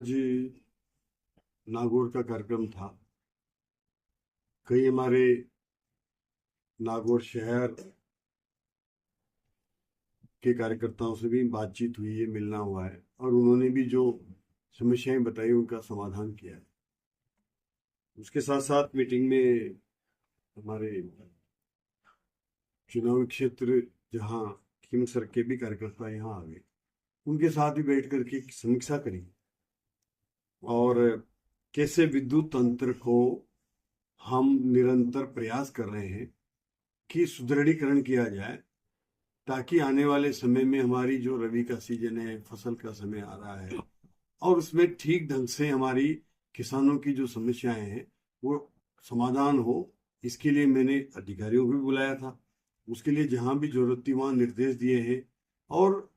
जी, नागौर का कार्यक्रम था। कई हमारे नागौर शहर के कार्यकर्ताओं से भी बातचीत हुई है, मिलना हुआ है, और उन्होंने भी जो समस्याएं बताई उनका समाधान किया है। उसके साथ साथ मीटिंग में हमारे चुनावी क्षेत्र जहाँ खीमसर के भी कार्यकर्ता यहाँ आ गए, उनके साथ भी बैठ करके समीक्षा करी और कैसे विद्युत तंत्र को हम निरंतर प्रयास कर रहे हैं कि सुदृढ़ीकरण किया जाए, ताकि आने वाले समय में हमारी जो रबी का सीजन है, फसल का समय आ रहा है, और उसमें ठीक ढंग से हमारी किसानों की जो समस्याएं हैं वो समाधान हो। इसके लिए मैंने अधिकारियों को भी बुलाया था। उसके लिए जहां भी जरूरत थी वहां निर्देश दिए हैं, और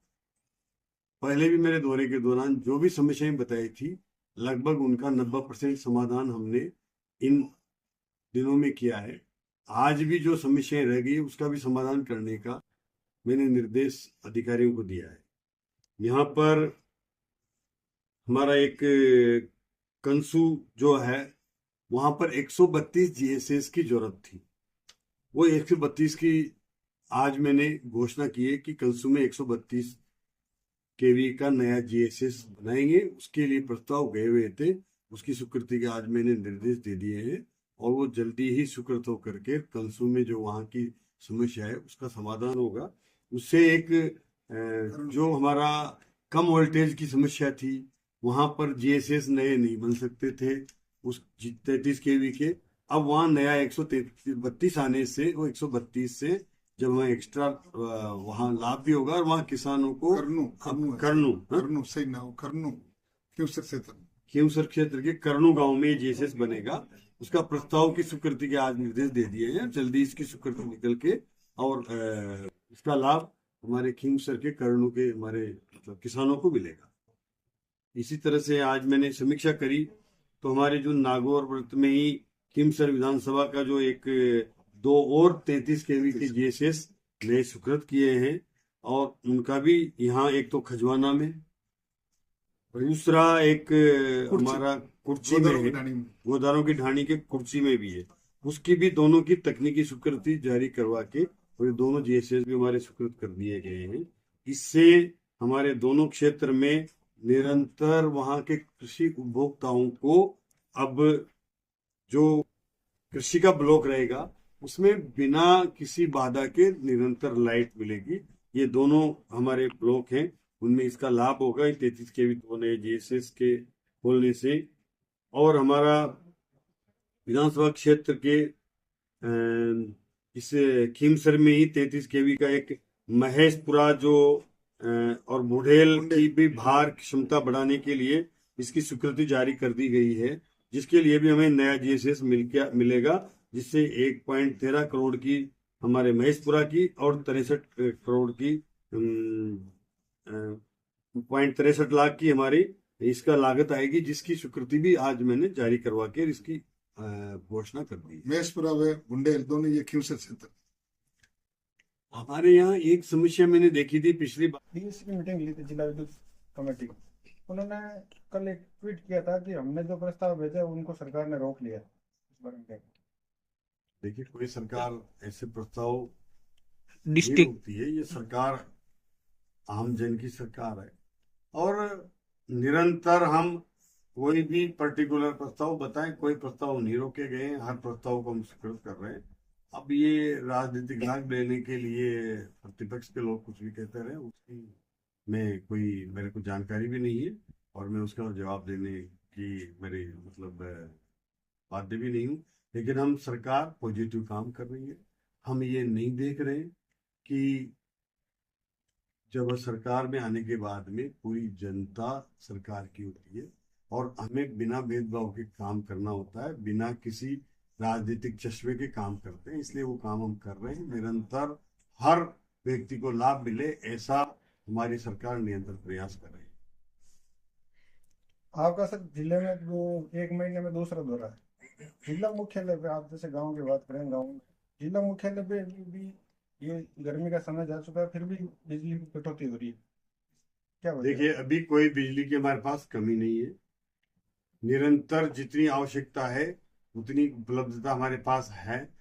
पहले भी मेरे दौरे के दौरान जो भी समस्याएं बताई थी, लगभग उनका 90% समाधान हमने इन दिनों में किया है। आज भी जो समस्याएं रह गई उसका भी समाधान करने का मैंने निर्देश अधिकारियों को दिया है। यहाँ पर हमारा एक कंसू जो है, वहां पर 132 जीएसएस की जरूरत थी। वो 132 की आज मैंने घोषणा की है कि कंसू में 132 केवी का नया जीएसएस बनाएंगे। उसके लिए प्रस्ताव गए हुए थे, उसकी स्वीकृति के आज मैंने निर्देश दे दिए हैं, और वो जल्दी ही स्वीकृत होकर के कंसू में जो वहाँ की समस्या है उसका समाधान होगा। उससे एक जो हमारा कम वोल्टेज की समस्या थी, वहां पर जीएसएस नए नहीं बन सकते थे उस 33 केवी के। अब वहां नया 132 आने से वो 132 से जब वहाँ एक्स्ट्रा वहाँ लाभ भी होगा, और वहाँ किसानों को करनू सही ना हो, करनू क्यों से खींवसर क्षेत्र के करनू गांव में जीएसएस बनेगा। उसका प्रस्ताव की स्वीकृति के आज निर्देश दे दिए हैं। जल्दी इसकी स्वीकृति निकल के और इसका लाभ हमारे खींवसर के करनू के हमारे मतलब किसानों को मिलेगा। इसी तरह से आज मैंने समीक्षा करी तो हमारे जो नागौर वृत्त में ही खींवसर विधानसभा का जो एक 2 और 33 केवी के जीएसएस नए स्वीकृत किए हैं, और उनका भी यहाँ एक तो खजवाना में, दूसरा एक हमारा कुर्ची में है, गोदारों की ढाणी के कुर्ची में भी है। उसकी भी दोनों की तकनीकी स्वीकृति जारी करवा के और ये दोनों जीएसएस भी हमारे स्वीकृत कर दिए गए हैं। इससे हमारे दोनों क्षेत्र में निरंतर वहां के कृषि उपभोक्ताओं को अब जो कृषि का ब्लॉक रहेगा उसमें बिना किसी बाधा के निरंतर लाइट मिलेगी। ये दोनों हमारे ब्लॉक हैं, उनमें इसका लाभ होगा 33 के भी दो नए जीएसएस के खोलने से। और हमारा विधानसभा क्षेत्र के इस खीमसर में ही 33 केवी का एक महेशपुरा जो और बुढ़ेल की भी भार क्षमता बढ़ाने के लिए इसकी स्वीकृति जारी कर दी गई है, जिसके लिए भी हमें नया जीएसएस मिलेगा, जिससे 1.13 करोड़ की हमारे महेशपुरा की और 63 करोड़ की 0.63 लाख की हमारी इसका लागत आएगी, जिसकी स्वीकृति भी आज मैंने जारी करवा के इसकी घोषणा कर दी। महेशपुरा व बुंडेल दोनों ये क्यों से क्षेत्र हमारे यहाँ एक समस्या मैंने देखी थी पिछली बार डीएससी की मीटिंग ली थी जिला विद्युत कमेटी की। उन्होंने कल एक ट्वीट किया था कि हमने जो प्रस्ताव भेजे उनको सरकार ने रोक लिया। इस बारे में क्या? देखिए, कोई सरकार ऐसे प्रस्ताव नहीं डिस्ट्रिक्ट रोकती है। ये सरकार आम जन की सरकार है, और निरंतर हम कोई भी पर्टिकुलर प्रस्ताव बताएं, कोई प्रस्ताव नहीं रोके गए हैं, हर प्रस्ताव को हम स्वीकृत कर रहे हैं। अब ये राजनीतिक लाभ लेने के लिए प्रतिपक्ष के लोग कुछ भी कहते रहे, उसकी मैं कोई मेरे को जानकारी भी नहीं है, और मैं उसका जवाब देने की मेरी मतलब बाध्य भी नहीं हूँ। लेकिन हम सरकार पॉजिटिव काम कर रही है। हम ये नहीं देख रहे कि जब सरकार में आने के बाद में पूरी जनता सरकार की होती है, और हमें बिना भेदभाव के काम करना होता है, बिना किसी राजनीतिक चश्मे के काम करते हैं। इसलिए वो काम हम कर रहे हैं। निरंतर हर व्यक्ति को लाभ मिले, ऐसा हमारी सरकार निरंतर प्रयास कर रही है। आपका सर जिले में एक महीने में दूसरा दौरा है। जिला मुख्यालय पे आप जैसे गांव की बात करें, गांव में जिला मुख्यालय पे भी ये गर्मी का समय जा चुका है, फिर भी बिजली की कटौती हो रही है। क्या वजह है? देखिए, अभी कोई बिजली की हमारे पास कमी नहीं है। निरंतर जितनी आवश्यकता है उतनी उपलब्धता हमारे पास है।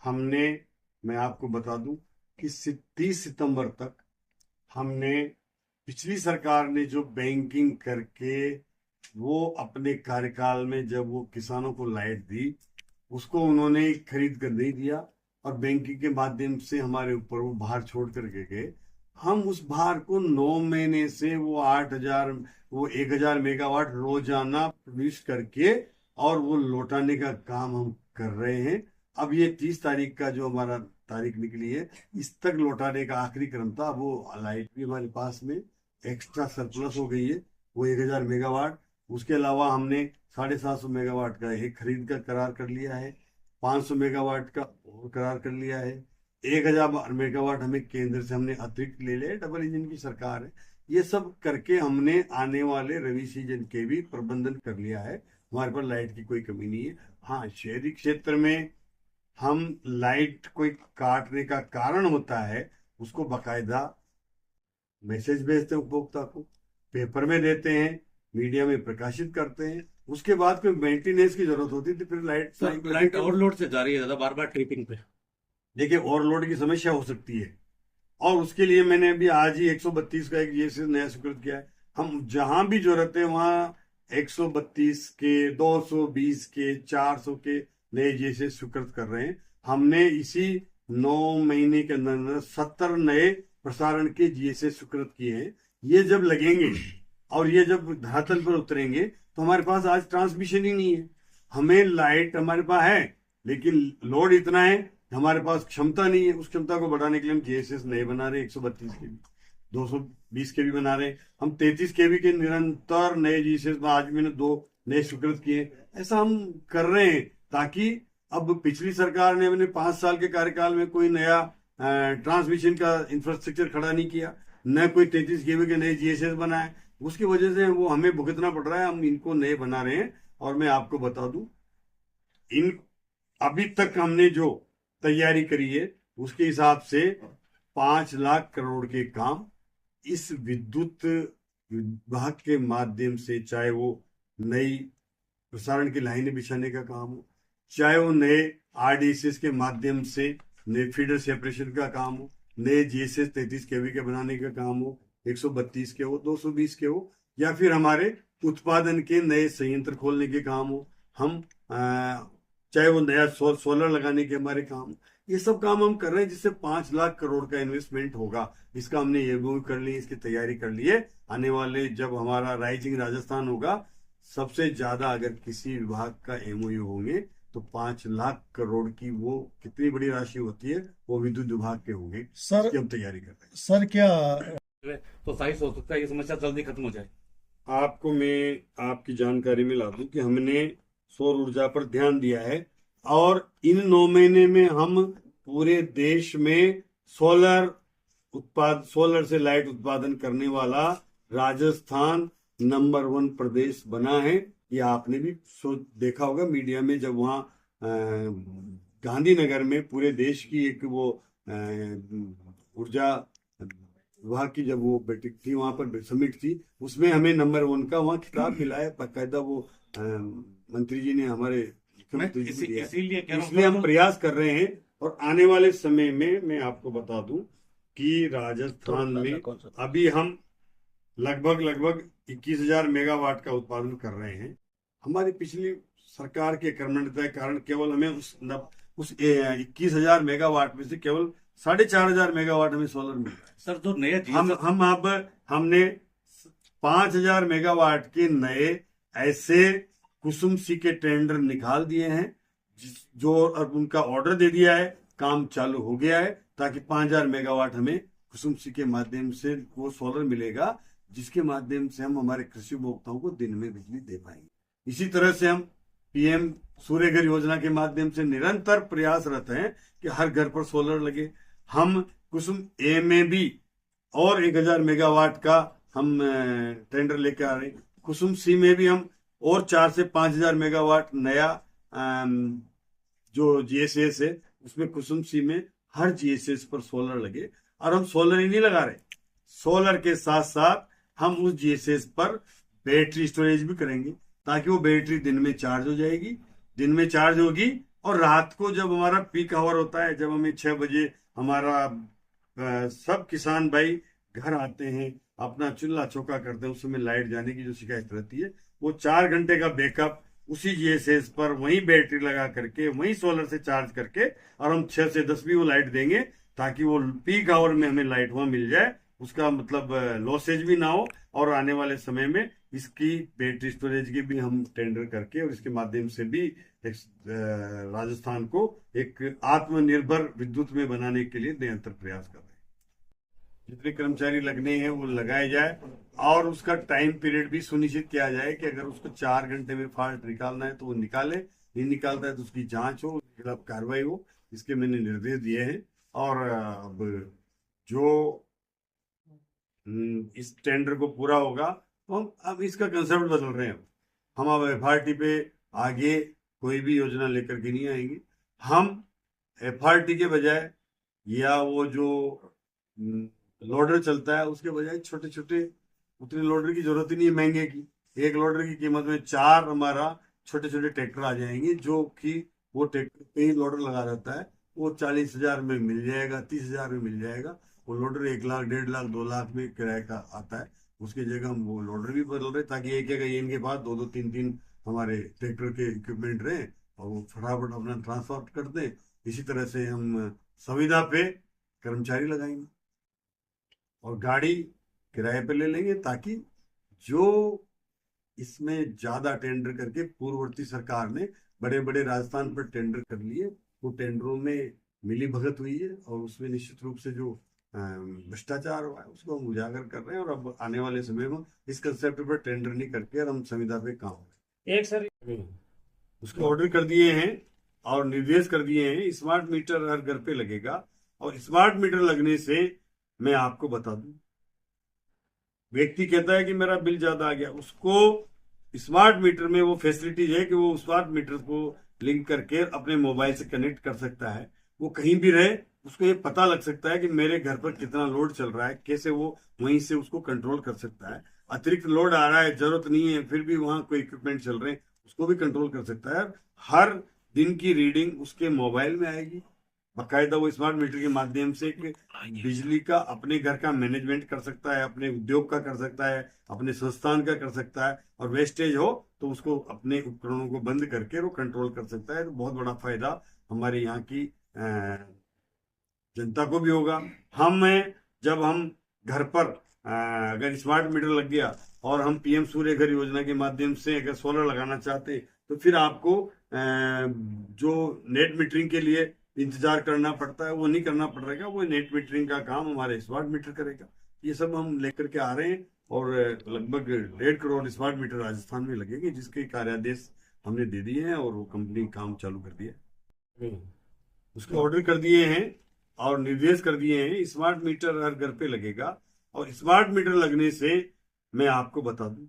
हमने, मैं आपको बता दूं कि 30 सितंबर तक हमने, पिछली सरकार ने जो बैंकिंग करके वो अपने कार्यकाल में जब वो किसानों को लाइट दी, उसको उन्होंने खरीद कर नहीं दिया और बैंकिंग के माध्यम से हमारे ऊपर वो भार छोड़ करके गए। हम उस भार को 9 महीने से वो 8,000, वो 1,000 मेगावाट रोजाना प्रोड्यूस करके और वो लौटाने का काम हम कर रहे हैं। अब ये 30 तारीख का जो हमारा तारीख निकली है, इस तक लौटाने का आखिरी क्रम था। वो लाइट भी हमारे पास में एक्स्ट्रा सरप्लस हो गई है, वो 1,000 मेगावाट। उसके अलावा हमने 750 मेगावाट का एक खरीद का करार कर लिया है, 500 मेगावाट का और करार कर लिया है, 1,000 मेगावाट हमें केंद्र से हमने अतिरिक्त ले लिया। डबल इंजन की सरकार है। ये सब करके हमने आने वाले रवि सीजन के भी प्रबंधन कर लिया है। हमारे पास लाइट की कोई कमी नहीं है। हाँ, शहरी क्षेत्र में हम लाइट कोई काटने का कारण होता है, उसको बाकायदा मैसेज भेजते हैं उपभोक्ता को, पेपर में देते हैं, मीडिया में प्रकाशित करते हैं। उसके बाद कोई मेंटेनेंस की जरूरत होती थी, फिर लाइट ओवरलोड से जा रही है दादा, बार बार ट्रिपिंग पे। देखिए, ओवरलोड की समस्या हो सकती है और उसके लिए मैंने अभी आज ही 132 का एक ये नया स्वीकृत किया है। हम जहां भी जरूरत है वहां 132 के, 220 के, 400 के नए जैसे स्वीकृत कर रहे हैं। हमने इसी 9 महीने के अंदर 70 नए प्रसारण के जीएसए स्वीकृत किए हैं। ये जब लगेंगे और ये जब धरातल पर उतरेंगे तो हमारे पास आज ट्रांसमिशन ही नहीं है। हमें लाइट हमारे पास है, लेकिन लोड इतना है, हमारे पास क्षमता नहीं है। उस क्षमता को बढ़ाने के लिए हम जीएसएस नए बना रहे हैं, 132 के भी, 220 के भी बना रहे हैं। हम 33 के भी के निरंतर नए जीएसएस, आज मैंने 2 नए स्वीकृत किए। ऐसा हम कर रहे हैं ताकि, अब पिछली सरकार ने अपने 5 साल के कार्यकाल में कोई नया ट्रांसमिशन का इंफ्रास्ट्रक्चर खड़ा नहीं किया, न कोई 33 केवी के नए जीएसएस बनाए। उसकी वजह से वो हमें भुगतना पड़ रहा है। हम इनको नए बना रहे हैं। और मैं आपको बता दूं, इन अभी तक हमने जो तैयारी करी है उसके हिसाब से 5 लाख करोड़ के काम इस विद्युत विभाग के माध्यम से, चाहे वो नई प्रसारण की लाइनें बिछाने का काम हो, चाहे वो नए आरडीएसएस के माध्यम से नए फीडर सेपरेशन का काम हो, नए जीएसएस 33 केवी के बनाने का काम हो, 132 के हो, 220 के हो, या फिर हमारे उत्पादन के नए संयंत्र खोलने के काम हो, हम चाहे वो नया सोलर लगाने के हमारे काम, ये सब काम हम कर रहे हैं, जिससे 5 लाख करोड़ का इन्वेस्टमेंट होगा। इसका हमने ये भी कर ली, इसकी तैयारी कर ली है। आने वाले जब हमारा राइजिंग राजस्थान होगा, सबसे ज्यादा अगर किसी विभाग का एमओयू होंगे तो 5 लाख करोड़ की, वो कितनी बड़ी राशि होती है, वो विद्युत विभाग के होंगे। सर, इसकी हम तैयारी कर रहे हैं। सर क्या तो सही हो सकता है ये समस्या जल्दी खत्म हो जाए। आपको मैं आपकी जानकारी में ला दूं कि हमने सौर ऊर्जा पर ध्यान दिया है और इन 9 महीने में हम पूरे देश में सोलर से लाइट उत्पादन करने वाला राजस्थान नंबर 1 प्रदेश बना है। ये आपने भी देखा होगा मीडिया में, जब वहाँ गांधीनगर में पूरे देश की एक वो ऊर्जा विभाग की जब वो बैठक थी, वहां पर समिट थी, उसमें हमें नंबर 1 का वहाँ खिताब मिला है। बाकायदा वो मंत्री जी ने, हमारे मुख्यमंत्री जी ने दिया। इसलिए हम प्रयास कर रहे हैं और आने वाले समय में मैं आपको बता दूं कि राजस्थान में अभी हम लगभग 21,000 मेगावाट का उत्पादन कर रहे हैं। हमारी पिछली सरकार के कर्मण्यता के कारण केवल हमें उस 21,000 मेगावाट में से केवल 4,500 मेगावाट हमें सोलर मिल रहा है। सर, जो नया हमने 5,000 मेगावाट के नए ऐसे कुसुम सी के टेंडर निकाल दिए हैं, जो अब उनका ऑर्डर दे दिया है, काम चालू हो गया है, ताकि 5,000 मेगावाट हमें कुसुम सी के माध्यम से वो सोलर मिलेगा, जिसके माध्यम से हम हमारे कृषि उपभोक्ताओं को दिन में बिजली दे पाएंगे। इसी तरह से हम पीएम सूर्यघर योजना के माध्यम से निरंतर प्रयासरत हैं कि हर घर पर सोलर लगे। हम कुसुम ए में भी और 1,000 मेगावाट का हम टेंडर लेके आ रहे हैं। कुसुम सी में भी हम और 4 से 5,000 मेगावाट नया जो जीएसएस है, उसमें कुसुम सी में हर जीएसएस पर सोलर लगे। और हम सोलर ही नहीं लगा रहे, सोलर के साथ साथ हम उस जीएसएस पर बैटरी स्टोरेज भी करेंगे। ताकि वो बैटरी दिन में चार्ज हो जाएगी, दिन में चार्ज होगी और रात को जब हमारा पीक आवर होता है, जब हमें 6 बजे हमारा सब किसान भाई घर आते हैं, अपना चूल्हा चौका करते हैं, उस समय लाइट जाने की जो शिकायत रहती है, वो 4 घंटे का बैकअप उसी जीएसएस पर वहीं बैटरी लगा करके वहीं सोलर से चार्ज करके और हम 6 से 10 भी वो लाइट देंगे, ताकि वो पीक आवर में हमें लाइट वहां मिल जाए, उसका मतलब लॉसेज भी ना हो। और आने वाले समय में इसकी बैटरी स्टोरेज की भी हम टेंडर करके और इसके माध्यम से भी राजस्थान को एक आत्मनिर्भर विद्युत में बनाने के लिए निरंतर प्रयास कर रहे हैं। जितने कर्मचारी लगने हैं वो लगाए जाए और उसका टाइम पीरियड भी सुनिश्चित किया जाए कि अगर उसको 4 घंटे में फॉल्ट निकालना है तो वो निकाले, नहीं निकालता है तो उसकी जांच हो, उसके खिलाफ कार्रवाई हो, इसके मैंने निर्देश दिए हैं। और अब जो इस टेंडर को पूरा होगा तो हम अब इसका कंसेप्ट बदल रहे हैं। हम अब एफआरटी पे आगे कोई भी योजना लेकर के नहीं आएंगे। हम एफआरटी के बजाय या वो जो लोडर चलता है उसके बजाय छोटे छोटे, उतने लोडर की जरूरत ही नहीं है महंगे की, एक लोडर की कीमत में 4 हमारा छोटे छोटे ट्रैक्टर आ जाएंगे, जो कि वो ट्रैक्टर पे ही लोडर लगा रहता है, वो 40,000 में मिल जाएगा, 30,000 में मिल जाएगा। वो लोडर 1 लाख, 1.5 लाख, 2 लाख में किराए का आता है। उसकी जगह हम वो लोडर भी बदल रहे ताकि एक जगह इनके पास 2-2, 3-3 हमारे ट्रैक्टर के इक्विपमेंट रहे और वो फटाफट अपना ट्रांसपोर्ट कर दें। इसी तरह से हम संविदा पे कर्मचारी लगाएंगे और गाड़ी किराए पे ले लेंगे, ताकि जो इसमें ज्यादा टेंडर करके पूर्ववर्ती सरकार ने बड़े बड़े राजस्थान पर टेंडर कर लिए, वो टेंडरों में मिली भगत हुई है और उसमें निश्चित रूप से जो भ्रष्टाचार हुआ है उसको हम उजागर कर रहे हैं। और अब आने वाले समय में इस कंसेप्ट पर टेंडर नहीं करके और हम संविदा पे काम करें। एक सर उसको ऑर्डर कर दिए हैं और निर्देश कर दिए हैं, स्मार्ट मीटर हर घर पे लगेगा। और स्मार्ट मीटर लगने से मैं आपको बता दूं, व्यक्ति कहता है कि मेरा बिल ज्यादा आ गया, उसको स्मार्ट मीटर में वो फैसिलिटीज है कि वो स्मार्ट मीटर को लिंक करके अपने मोबाइल से कनेक्ट कर सकता है। वो कहीं भी रहे उसको ये पता लग सकता है कि मेरे घर पर कितना लोड चल रहा है, कैसे वो वहीं से उसको कंट्रोल कर सकता है। अतिरिक्त लोड आ रहा है, जरूरत नहीं है, फिर भी वहां कोई इक्विपमेंट चल रहे हैं, उसको भी कंट्रोल कर सकता है। हर दिन की रीडिंग उसके मोबाइल में आएगी, बाकायदा वो स्मार्ट मीटर के माध्यम से बिजली का अपने घर का मैनेजमेंट कर सकता है, अपने उद्योग का कर सकता है, अपने संस्थान का कर सकता है, और वेस्टेज हो तो उसको अपने उपकरणों को बंद करके वो कंट्रोल कर सकता है। तो बहुत बड़ा फायदा हमारे यहाँ की जनता को भी होगा। जब हम घर पर अगर स्मार्ट मीटर लग गया और हम पीएम सूर्य घर योजना के माध्यम से अगर सोलर लगाना चाहते तो फिर आपको जो नेट मीटरिंग के लिए इंतजार करना पड़ता है वो नहीं करना पड़ेगा, वो नेट मीटरिंग का काम हमारे स्मार्ट मीटर करेगा। ये सब हम लेकर के आ रहे हैं और लगभग 1.5 करोड़ स्मार्ट मीटर राजस्थान में लगेंगे, जिसके कार्यादेश हमने दे दिए हैं और वो कंपनी काम चालू कर दिया, उसके ऑर्डर कर दिए हैं और निर्देश कर दिए हैं। स्मार्ट मीटर हर घर पे लगेगा और स्मार्ट मीटर लगने से मैं आपको बता दूं,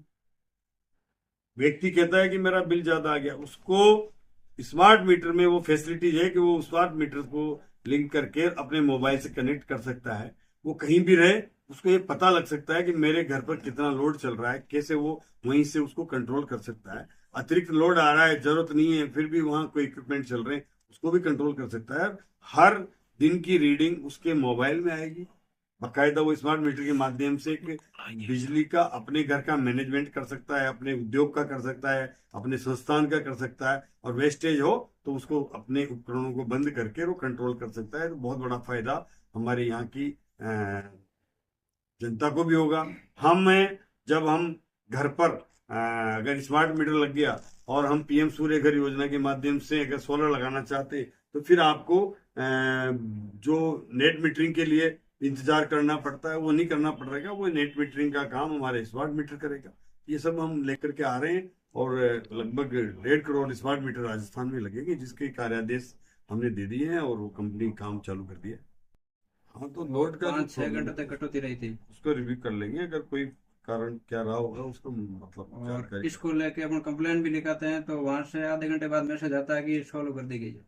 व्यक्ति कहता है कि मेरा बिल ज्यादा आ गया, उसको स्मार्ट मीटर में वो फैसिलिटीज है कि वो स्मार्ट मीटर को लिंक करके अपने मोबाइल से कनेक्ट कर सकता है। वो कहीं भी रहे उसको ये पता लग सकता है कि मेरे घर पर कितना लोड चल रहा है, कैसे वो वहीं से उसको कंट्रोल कर सकता है। अतिरिक्त लोड आ रहा है, जरूरत नहीं है, फिर भी वहां कोई इक्विपमेंट चल रहे हैं, उसको भी कंट्रोल कर सकता है। हर दिन की रीडिंग उसके मोबाइल में आएगी, बाकायदा वो स्मार्ट मीटर के माध्यम से बिजली का अपने घर का मैनेजमेंट कर सकता है, अपने उद्योग का कर सकता है, अपने संस्थान का कर सकता है, और वेस्टेज हो तो उसको अपने उपकरणों को बंद करके वो कंट्रोल कर सकता है। तो बहुत बड़ा फायदा हमारे यहाँ की जनता को भी होगा। जब हम घर पर अगर स्मार्ट मीटर लग गया और हम पीएम सूर्य घर योजना के माध्यम से अगर सोलर लगाना चाहते तो फिर आपको जो नेट मीटरिंग के लिए इंतजार करना पड़ता है वो नहीं करना पड़ेगा, वो नेट मीटरिंग का काम हमारे स्मार्ट मीटर करेगा। ये सब हम लेकर के आ रहे हैं और लगभग 1.5 करोड़ स्मार्ट मीटर राजस्थान में लगेंगे, जिसके कार्यादेश हमने दे दिए हैं और वो कंपनी काम चालू कर दिया। हाँ, तो लोड का 5-6 घंटे तक कटौती रही थी, उसको रिव्यू कर लेंगे, अगर कोई कारण क्या रहा होगा उसको मतलब और इसको लेके अपन कंप्लेंट भी लिखाते हैं तो वहां से आधे घंटे बाद मैसेज आता है कि सॉल्व कर दी गई है।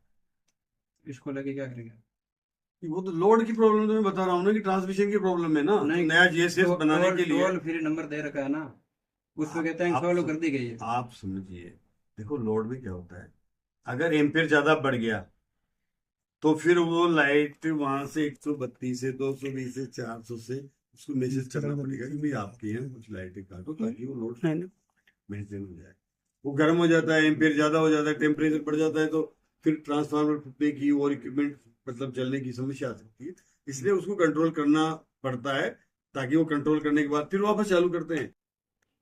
इसको लेके क्या करेंगे? वो तो लोड की प्रॉब्लम तो मैं बता रहा हूँ ना कि ट्रांसमिशन की प्रॉब्लम है ना, नहीं, नया जीएसएस बनाने के लिए टोल फ्री नंबर दे रखा है ना, उसमें कहते हैं आप- फॉलो कर दी गई है। आप समझिए, देखो लोड में क्या होता है, अगर एम्पियर ज्यादा बढ़ गया तो फिर वो लाइट वहां से 132 से 220 से 400 से उसको मैसेज करना पड़ेगा कि भाई आपके यहाँ कुछ लाइटें काटो ताकि वो लोड मेंटेन हो जाए। वो गर्म हो जाता है, एम्पियर ज्यादा हो जाता है, टेम्परेचर बढ़ जाता है, तो फिर ट्रांसफार्मर फूटने की और इक्विपमेंट मतलब जलने की समस्या आ सकती है। इसलिए उसको कंट्रोल करना पड़ता है, ताकि वो कंट्रोल करने के बाद फिर वापस चालू करते हैं।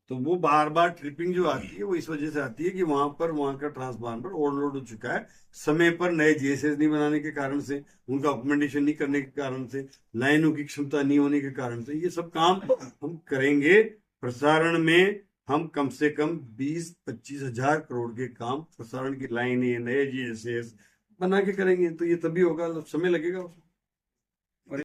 तो वो बार बार ट्रिपिंग जो आती है वो इस वजह से आती है कि वहां का ट्रांसफार्मर ओवरलोड हो चुका है, समय पर नए जीएसएस नहीं बनाने के कारण से, उनका ऑक्यूमेंटेशन नहीं करने के कारण से, लाइनों की क्षमता नहीं होने के कारण से। ये सब काम हम करेंगे प्रसारण में। हम कम से कम 20-25 हजार करोड़ के काम प्रसारण की लाइनें, नए जीएसएस बना के करेंगे, तो ये तभी होगा, समय लगेगा उसमें।